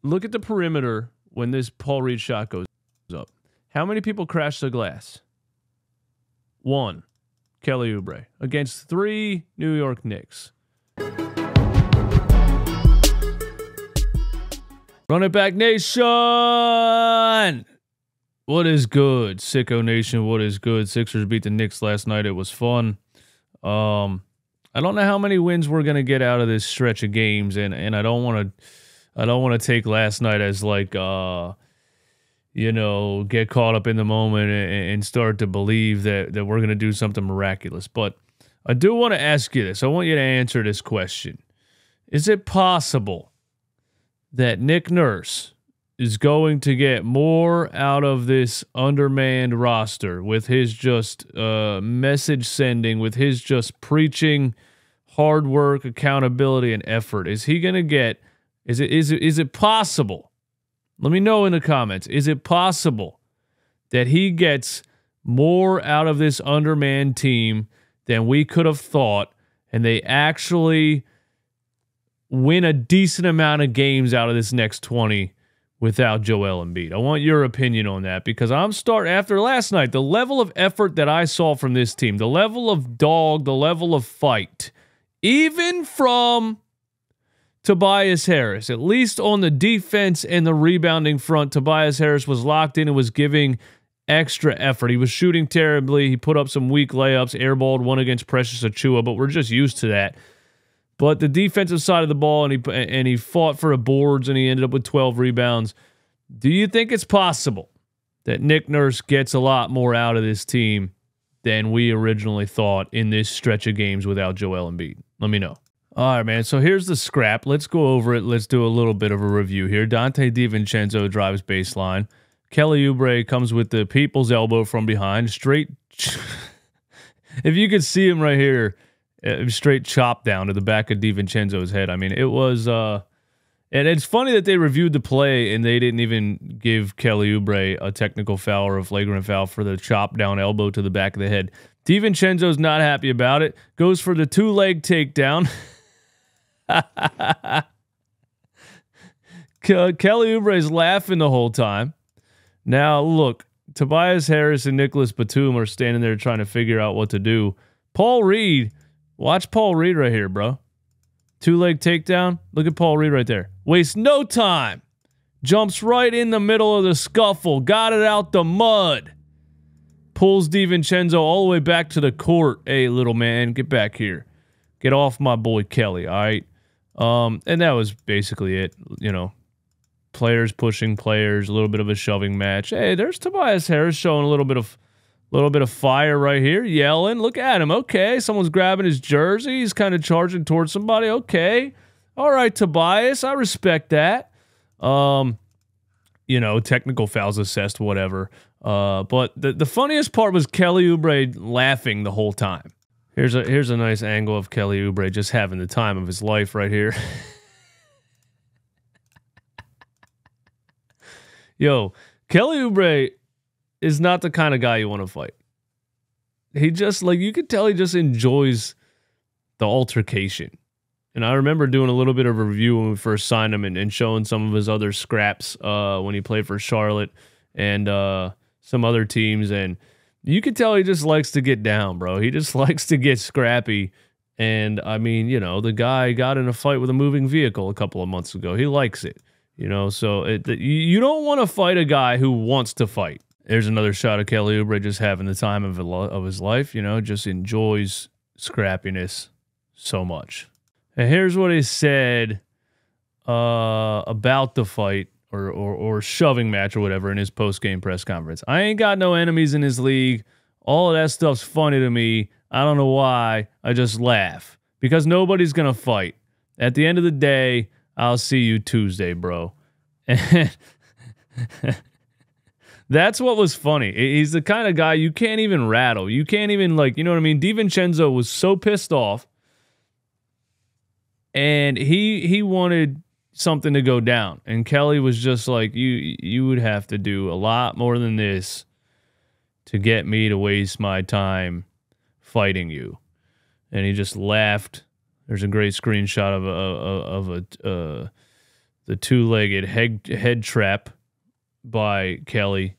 look at the perimeter when this Paul Reed shot goes up. How many people crash the glass? 1. Kelly Oubre against 3 New York Knicks. Run it back, nation! What is good? Sicko Nation, what is good? Sixers beat the Knicks last night. It was fun. I don't know how many wins we're gonna get out of this stretch of games, and I don't want to take last night as like you know, get caught up in the moment and start to believe that we're gonna do something miraculous. But I do want to ask you this. I want you to answer this question. Is it possible that Nick Nurse is going to get more out of this undermanned roster with his just message sending, with his just preaching hard work, accountability, and effort? Is he going to get, is it possible? Let me know in the comments. Is it possible that he gets more out of this undermanned team than we could have thought, and they actually win a decent amount of games out of this next 20 without Joel Embiid? I want your opinion on that, because after last night, the level of effort that I saw from this team, the level of dog, the level of fight, even from Tobias Harris, at least on the defense and the rebounding front, Tobias Harris was locked in and was giving extra effort. He was shooting terribly. He put up some weak layups, airballed one against Precious Achiuwa, but we're just used to that. But the defensive side of the ball, and he fought for boards, and he ended up with 12 rebounds. Do you think it's possible that Nick Nurse gets a lot more out of this team than we originally thought in this stretch of games without Joel Embiid? Let me know. All right, man. So here's the scrap. Let's go over it. Let's do a little bit of a review here. Donte DiVincenzo drives baseline. Kelly Oubre comes with the people's elbow from behind. Straight. If you could see him right here, straight chop down to the back of DiVincenzo's head. I mean, it was, and it's funny that they reviewed the play and they didn't even give Kelly Oubre a technical foul or a flagrant foul for the chop down elbow to the back of the head. DiVincenzo's not happy about it. Goes for the 2-leg takedown. Kelly Oubre's laughing the whole time. Now, look, Tobias Harris and Nicholas Batum are standing there trying to figure out what to do. Paul Reed, watch Paul Reed right here, bro. 2-leg takedown. Look at Paul Reed right there. Wastes no time. Jumps right in the middle of the scuffle. Got it out the mud. Pulls DiVincenzo all the way back to the court. Hey, little man, get back here. Get off my boy Kelly, all right? And that was basically it. You know, players pushing players, a little bit of a shoving match. Hey, there's Tobias Harris showing a little bit of fire right here, yelling. Look at him. Okay, someone's grabbing his jersey. He's kind of charging towards somebody. Okay, all right, Tobias, I respect that. You know, technical fouls assessed, whatever. But the funniest part was Kelly Oubre laughing the whole time. Here's a nice angle of Kelly Oubre just having the time of his life right here. Yo, Kelly Oubre is not the kind of guy you want to fight. He just, like, you could tell he just enjoys the altercation. And I remember doing a little bit of a review when we first signed him and showing some of his other scraps when he played for Charlotte and some other teams. And you could tell he just likes to get down, bro. He just likes to get scrappy. And, I mean, you know, the guy got in a fight with a moving vehicle a couple of months ago. He likes it, you know. So you don't want to fight a guy who wants to fight. There's another shot of Kelly Oubre just having the time of his life, you know, just enjoys scrappiness so much. And here's what he said about the fight or shoving match or whatever in his post-game press conference. I ain't got no enemies in this league. All of that stuff's funny to me. I don't know why. I just laugh. Because nobody's going to fight. At the end of the day, I'll see you Tuesday, bro. And that's what was funny. He's the kind of guy you can't even rattle. You can't even, like, you know what I mean? DiVincenzo was so pissed off. And he wanted something to go down. And Kelly was just like, you would have to do a lot more than this to get me to waste my time fighting you. And he just laughed. There's a great screenshot the two-legged head trap by Kelly.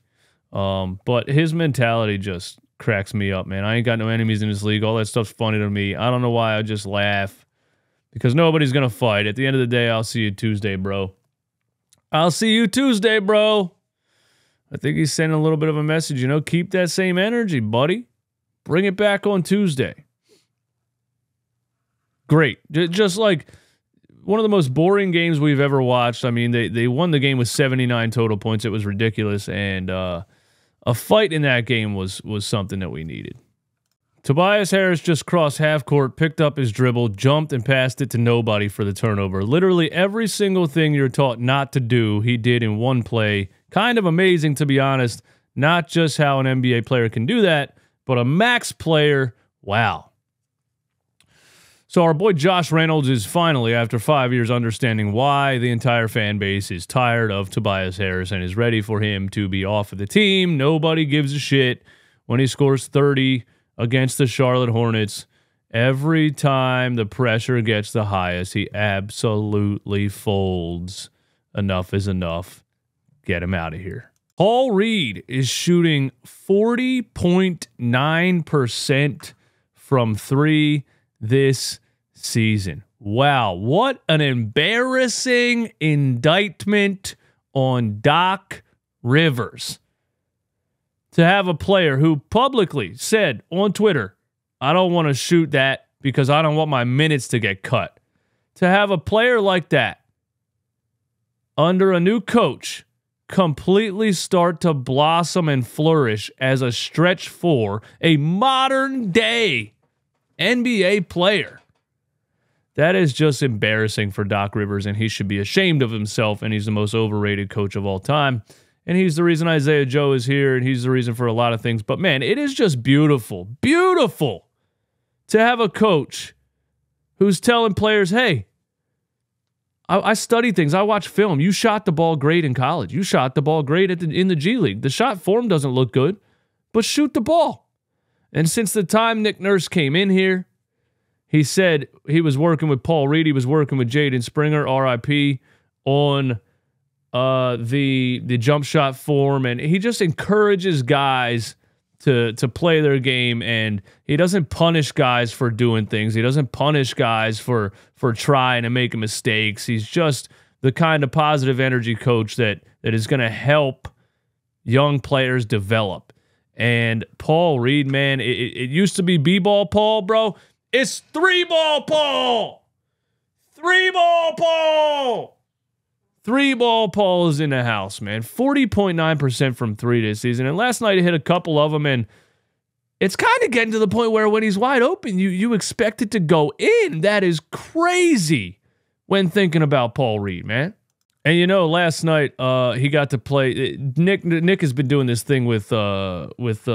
But his mentality just cracks me up, man. I ain't got no enemies in this league. All that stuff's funny to me. I don't know why. I just laugh because nobody's going to fight. At the end of the day, I'll see you Tuesday, bro. I'll see you Tuesday, bro. I think he's sending a little bit of a message, you know, keep that same energy, buddy. Bring it back on Tuesday. Great. Just like one of the most boring games we've ever watched. I mean, they won the game with 79 total points. It was ridiculous. And a fight in that game was something that we needed. Tobias Harris just crossed half court, picked up his dribble, jumped, and passed it to nobody for the turnover. Literally every single thing you're taught not to do, he did in one play. Kind of amazing, to be honest. Not just how an NBA player can do that, but a max player, wow. So our boy Josh Reynolds is finally, after 5 years, understanding why the entire fan base is tired of Tobias Harris and is ready for him to be off of the team. Nobody gives a shit when he scores 30 against the Charlotte Hornets. Every time the pressure gets the highest, he absolutely folds. Enough is enough. Get him out of here. Paul Reed is shooting 40.9% from three this season. Wow, what an embarrassing indictment on Doc Rivers. To have a player who publicly said on Twitter, I don't want to shoot that because I don't want my minutes to get cut. To have a player like that under a new coach completely start to blossom and flourish as a stretch four, a modern day NBA player. That is just embarrassing for Doc Rivers, and he should be ashamed of himself, and he's the most overrated coach of all time. And he's the reason Isaiah Joe is here, and he's the reason for a lot of things. But, man, it is just beautiful, beautiful to have a coach who's telling players, hey, I study things. I watch film. You shot the ball great in college. You shot the ball great in the G League. The shot form doesn't look good, but shoot the ball. And since the time Nick Nurse came in here, he said he was working with Paul Reed. He was working with Jaden Springer, RIP, on the jump shot form, and he just encourages guys to play their game, and he doesn't punish guys for doing things. He doesn't punish guys for trying and making mistakes. He's just the kind of positive energy coach that is going to help young players develop. And Paul Reed, man, it used to be B-ball Paul, bro. It's 3-ball Paul. 3-ball Paul. 3-ball Paul is in the house, man. 40.9% from three this season. And last night he hit a couple of them, and it's kind of getting to the point where when he's wide open, you expect it to go in. That is crazy when thinking about Paul Reed, man. And, you know, last night he got to play. Nick has been doing this thing with starting Mo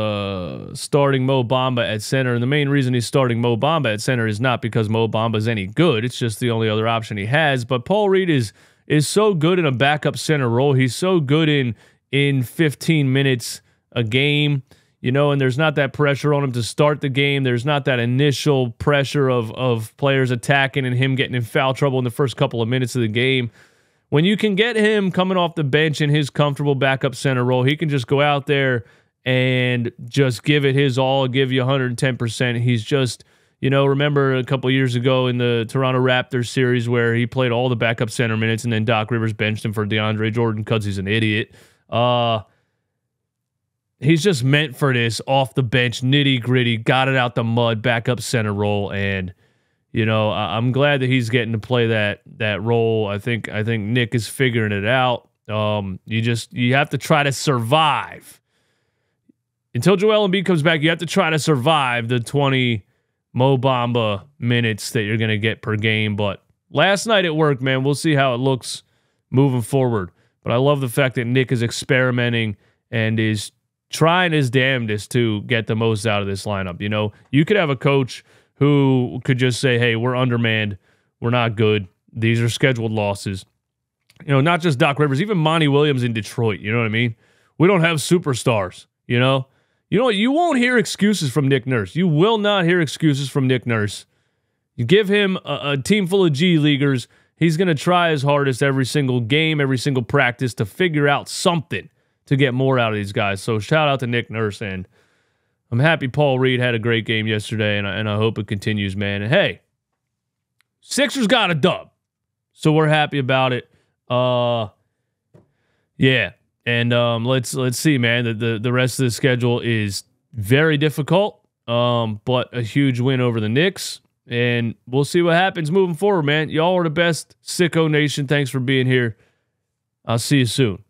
Bamba at center. And the main reason he's starting Mo Bamba at center is not because Mo Bamba's any good. It's just the only other option he has. But Paul Reed is so good in a backup center role. He's so good in 15 minutes a game, you know, and there's not that pressure on him to start the game. There's not that initial pressure of players attacking and him getting in foul trouble in the first couple of minutes of the game. When you can get him coming off the bench in his comfortable backup center role, he can just go out there and just give it his all, give you 110%. He's just, you know, remember a couple years ago in the Toronto Raptors series where he played all the backup center minutes and then Doc Rivers benched him for DeAndre Jordan because he's an idiot. He's just meant for this off the bench, nitty gritty, got it out the mud, backup center role, and you know I'm glad that he's getting to play that role. I think Nick is figuring it out. You have to try to survive until Joel Embiid comes back. You have to try to survive the 20 Mo Bamba minutes that you're going to get per game. But last night it worked, man. We'll see how it looks moving forward. But I love the fact that Nick is experimenting and is trying his damnedest to get the most out of this lineup. You know, you could have a coach who could just say, hey, we're undermanned. We're not good. These are scheduled losses. You know, not just Doc Rivers, even Monty Williams in Detroit. You know what I mean? We don't have superstars, you know? You know what? You won't hear excuses from Nick Nurse. You will not hear excuses from Nick Nurse. You give him a team full of G-Leaguers, he's going to try his hardest every single game, every single practice to figure out something to get more out of these guys. So shout out to Nick Nurse, and I'm happy Paul Reed had a great game yesterday, and I hope it continues, man. And hey, Sixers got a dub, so we're happy about it. Yeah, and let's see, man. The rest of the schedule is very difficult, but a huge win over the Knicks, and we'll see what happens moving forward, man. Y'all are the best, Sicko Nation. Thanks for being here. I'll see you soon.